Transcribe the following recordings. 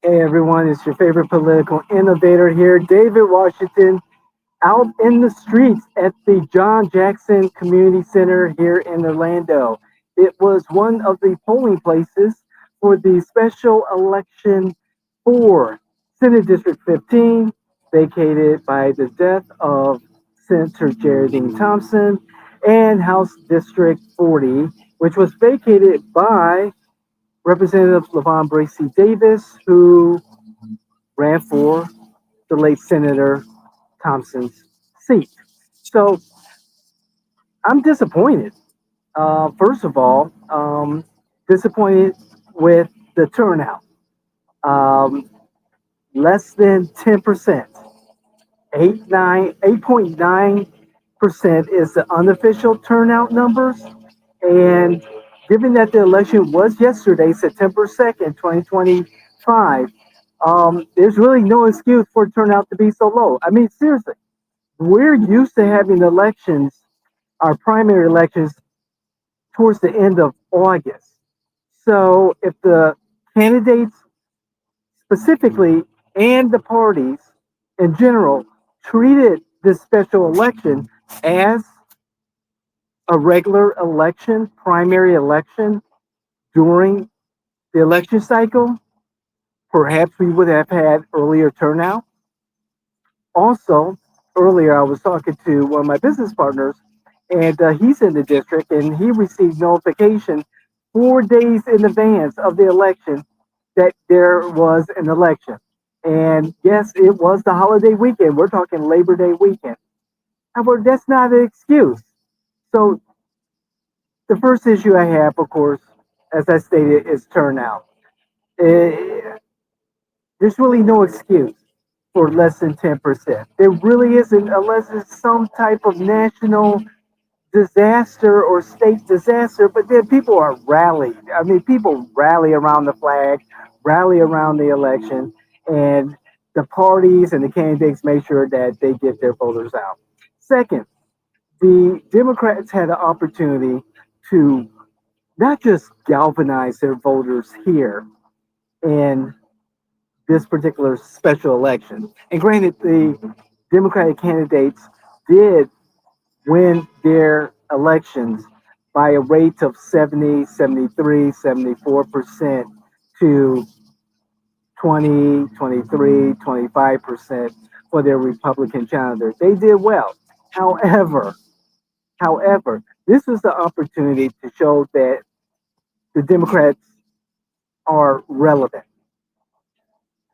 Hey everyone, it's your favorite political innovator here, David Washington, out in the streets at the John Jackson Community Center here in Orlando. It was one of the polling places for the special election for Senate District 15, vacated by the death of Senator Geraldine Thompson, and House District 40, which was vacated by Representative LaVon Bracy Davis, who ran for the late Senator Thompson's seat. So I'm disappointed. First of all, disappointed with the turnout. Um, Less than 10%. 8.9% is the unofficial turnout numbers. And given that the election was yesterday, September 2nd, 2025, there's really no excuse for turnout to be so low. I mean, seriously, we're used to having elections, our primary elections, towards the end of August. So if the candidates specifically and the parties in general treated this special election as a regular election, primary election during the election cycle, perhaps we would have had earlier turnout. Also, earlier I was talking to one of my business partners, and he's in the district, and he received notification 4 days in advance of the election that there was an election. And yes, it was the holiday weekend. We're talking Labor Day weekend. However, that's not an excuse. So the first issue I have, of course, as I stated, is turnout. Eh, there's really no excuse for less than 10%. There really isn't, unless it's some type of national disaster or state disaster, but then people are rallied. I mean, people rally around the flag, rally around the election, and the parties and the candidates make sure that they get their voters out. Second, the Democrats had an opportunity to not just galvanize their voters here in this particular special election. And granted, the Democratic candidates did win their elections by a rate of 70, 73, 74% to 20, 23, 25% for their Republican challenger. They did well. However, however, this was the opportunity to show that the Democrats are relevant.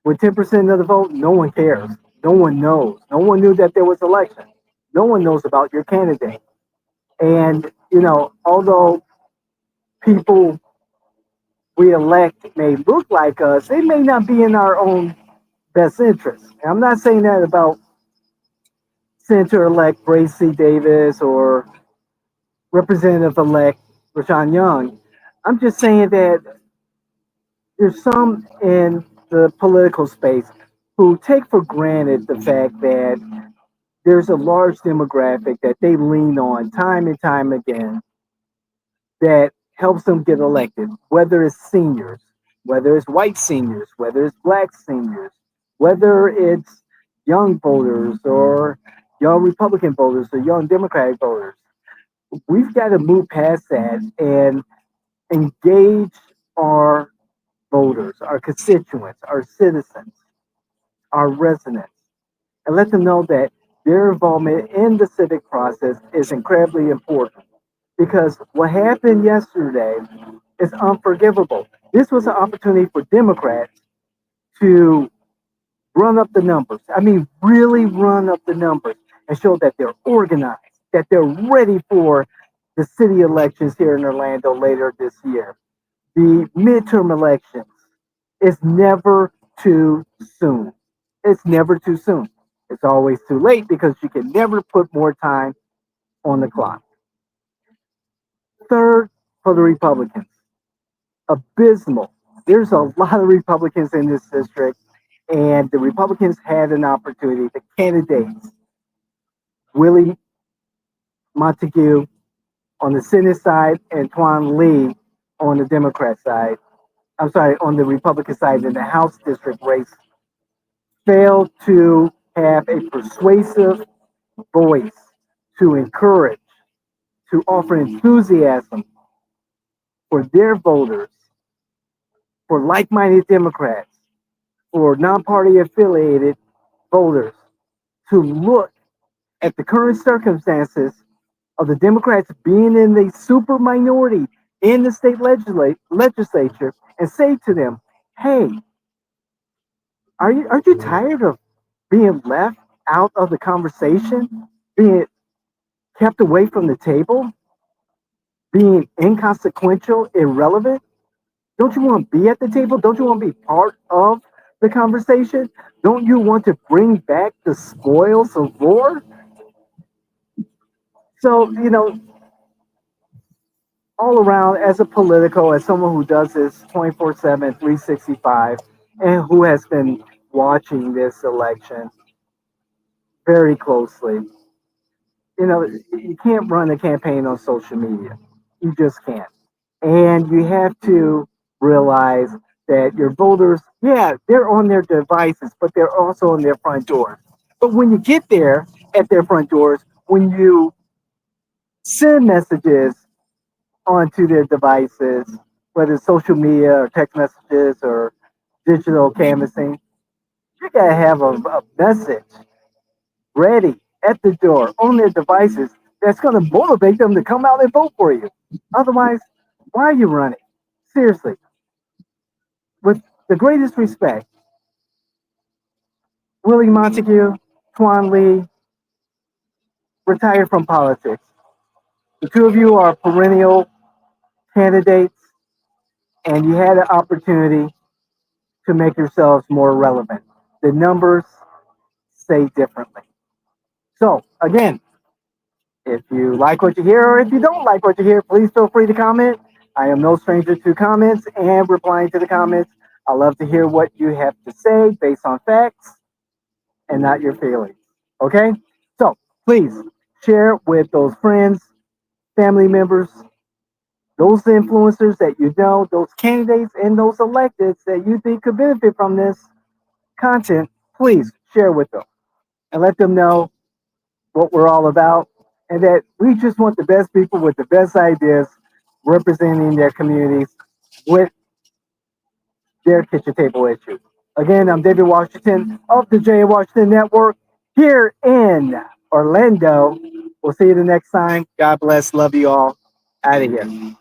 With 10% of the vote, no one cares. No one knows. No one knew that there was election. No one knows about your candidate. And, although people we elect may look like us, they may not be in our own best interest. And I'm not saying that about Senator elect Bracy Davis or Representative elect Rashawn Young. I'm just saying that there's some in the political space who take for granted the fact that there's a large demographic that they lean on time and time again that helps them get elected, whether it's seniors, whether it's white seniors, whether it's black seniors, whether it's young voters or young Republican voters or young Democratic voters. We've got to move past that and engage our voters, our constituents, our citizens, our residents, and let them know that their involvement in the civic process is incredibly important. Because what happened yesterday is unforgivable. This was an opportunity for Democrats to run up the numbers. I mean, really run up the numbers and show that they're organized, that they're ready for the city elections here in Orlando later this year. The midterm elections is never too soon. It's never too soon. It's always too late because you can never put more time on the clock. Third, for the Republicans, abysmal. There's a lot of Republicans in this district, and the Republicans had an opportunity. The candidates, Willie Montague on the Senate side and Tuan Lee on the Democrat side, I'm sorry, on the Republican side in the House district race, failed to have a persuasive voice to encourage, to offer enthusiasm for their voters, for like minded Democrats, for non party affiliated voters to look at the current circumstances of the Democrats being in the super minority in the state legislature and say to them, hey, aren't you tired of being left out of the conversation, being kept away from the table, being inconsequential, irrelevant? Don't you want to be at the table? Don't you want to be part of the conversation? Don't you want to bring back the spoils of war? So, all around, as a political, as someone who does this 24/7, 365, and who has been watching this election very closely, you can't run a campaign on social media. You just can't. And you have to realize that your voters, yeah, they're on their devices, but they're also on their front doors. But when you get there at their front doors, when you send messages onto their devices, whether it's social media or text messages or digital canvassing, you gotta have a message ready at the door on their devices that's gonna motivate them to come out and vote for you. Otherwise, why are you running? Seriously, with the greatest respect, Willie Montague, Twan Lee, retired from politics. The two of you are perennial candidates, and you had an opportunity to make yourselves more relevant. The numbers say differently. So, again, if you like what you hear or if you don't like what you hear, please feel free to comment. I am no stranger to comments and replying to the comments. I love to hear what you have to say based on facts and not your feelings. Okay? So, please share with those friends, family members, those influencers that you know, those candidates and those electeds that you think could benefit from this content. Please share with them and let them know what we're all about, and that we just want the best people with the best ideas representing their communities with their kitchen table issues. Again, I'm David Washington of the Jay Washington Network here in Orlando. We'll see you the next time. God bless. Love you all. Out of here.